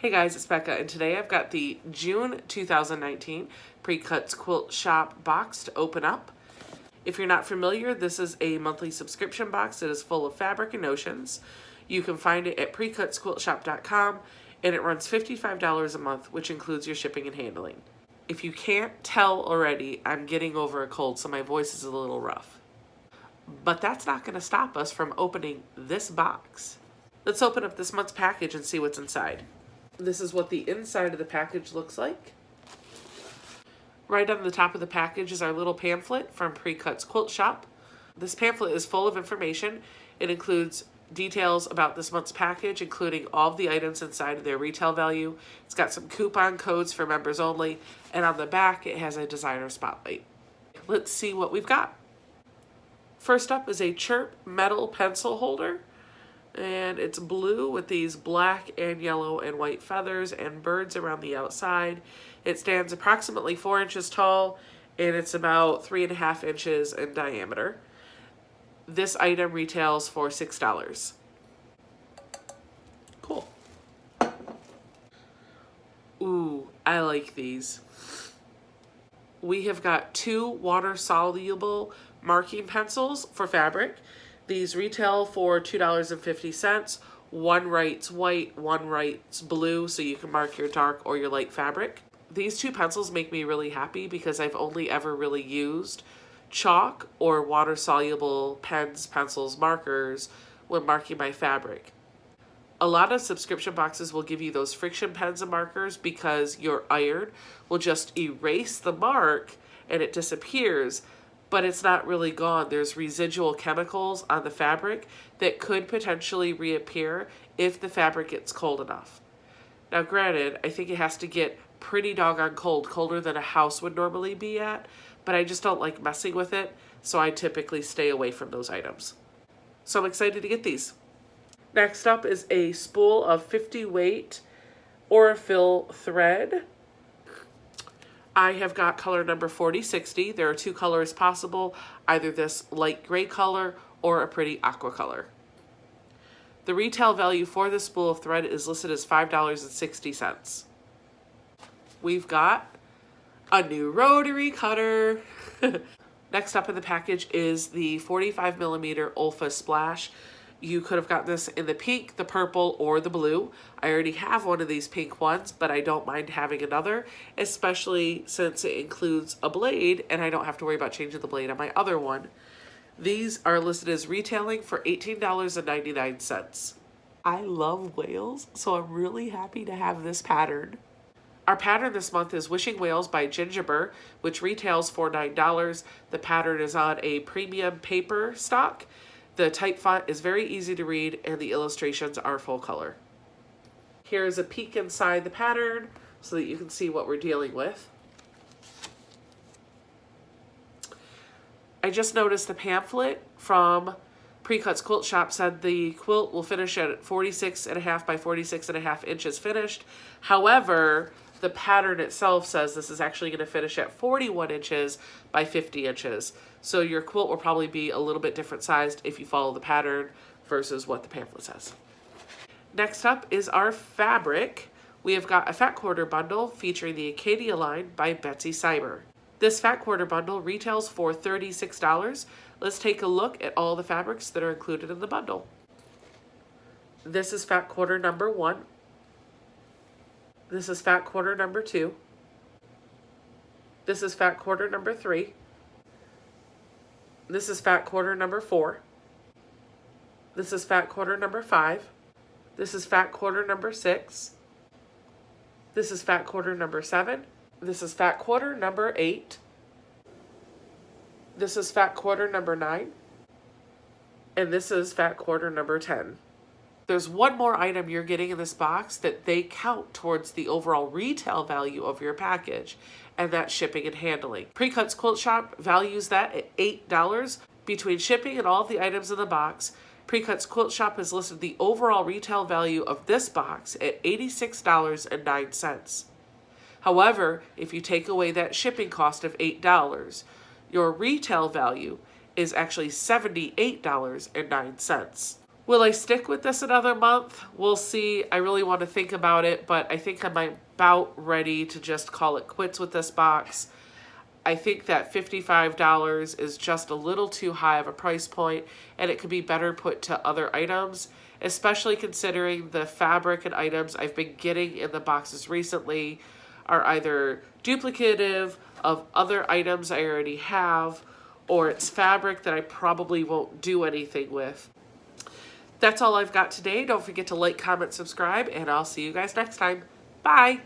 Hey guys, it's Becca, and today I've got the June 2019 Precuts Quilt Shop box to open up. If you're not familiar, this is a monthly subscription box that is full of fabric and notions. You can find it at precutsquiltshop.com, and it runs $55 a month, which includes your shipping and handling. If you can't tell already, I'm getting over a cold, so my voice is a little rough. But that's not going to stop us from opening this box. Let's open up this month's package and see what's inside. This is what the inside of the package looks like. Right on the top of the package is our little pamphlet from Precuts Quilt Shop. This pamphlet is full of information. It includes details about this month's package, including all of the items inside of their retail value. It's got some coupon codes for members only, and on the back it has a designer spotlight. Let's see what we've got. First up is a Chirp metal pencil holder. And it's blue with these black and yellow and white feathers and birds around the outside. It stands approximately 4 inches tall, and it's about 3.5 inches in diameter. This item retails for $6. Cool. Ooh, I like these. We have got 2 water-soluble marking pencils for fabric. These retail for $2.50. One writes white, one writes blue, so you can mark your dark or your light fabric. These 2 pencils make me really happy because I've only ever really used chalk or water-soluble pens, pencils, markers when marking my fabric. A lot of subscription boxes will give you those friction pens and markers because your iron will just erase the mark and it disappears. But it's not really gone. There's residual chemicals on the fabric that could potentially reappear if the fabric gets cold enough. Now granted, I think it has to get pretty doggone cold, colder than a house would normally be at, but I just don't like messing with it, so I typically stay away from those items. So I'm excited to get these. Next up is a spool of 50 weight Aurifil Thread. I have got color number 4060. There are 2 colors possible, either this light gray color or a pretty aqua color. The retail value for this spool of thread is listed as $5.60. We've got a new Rotary Cutter. Next up in the package is the 45mm Olfa Splash. You could have gotten this in the pink, the purple, or the blue. I already have one of these pink ones, but I don't mind having another, especially since it includes a blade and I don't have to worry about changing the blade on my other one. These are listed as retailing for $18.99. I love whales, so I'm really happy to have this pattern. Our pattern this month is Wishing Whales by Gingerbread, which retails for $9. The pattern is on a premium paper stock. The type font is very easy to read and the illustrations are full color. Here's a peek inside the pattern so that you can see what we're dealing with. I just noticed the pamphlet from Precuts Quilt Shop said the quilt will finish at 46.5 by 46.5 inches finished. However, the pattern itself says this is actually going to finish at 41 inches by 50 inches. So your quilt will probably be a little bit different sized if you follow the pattern versus what the pamphlet says. Next up is our fabric. We have got a fat quarter bundle featuring the Acadia line by Betsy Cyber. This fat quarter bundle retails for $36. Let's take a look at all the fabrics that are included in the bundle. This is fat quarter number 1. This is fat quarter number 2. This is fat quarter number 3. This is fat quarter number 4. This is fat quarter number 5. This is fat quarter number 6. This is fat quarter number 7. This is fat quarter number 8. This is fat quarter number 9. And this is fat quarter number 10. There's one more item you're getting in this box that they count towards the overall retail value of your package, and that's shipping and handling. Precuts Quilt Shop values that at $8. Between shipping and all of the items in the box, Precuts Quilt Shop has listed the overall retail value of this box at $86.09. However, if you take away that shipping cost of $8, your retail value is actually $78.09. Will I stick with this another month? We'll see. I really want to think about it, but I think I'm about ready to just call it quits with this box. I think that $55 is just a little too high of a price point, and it could be better put to other items, especially considering the fabric and items I've been getting in the boxes recently are either duplicative of other items I already have, or it's fabric that I probably won't do anything with. That's all I've got today. Don't forget to like, comment, subscribe, and I'll see you guys next time. Bye!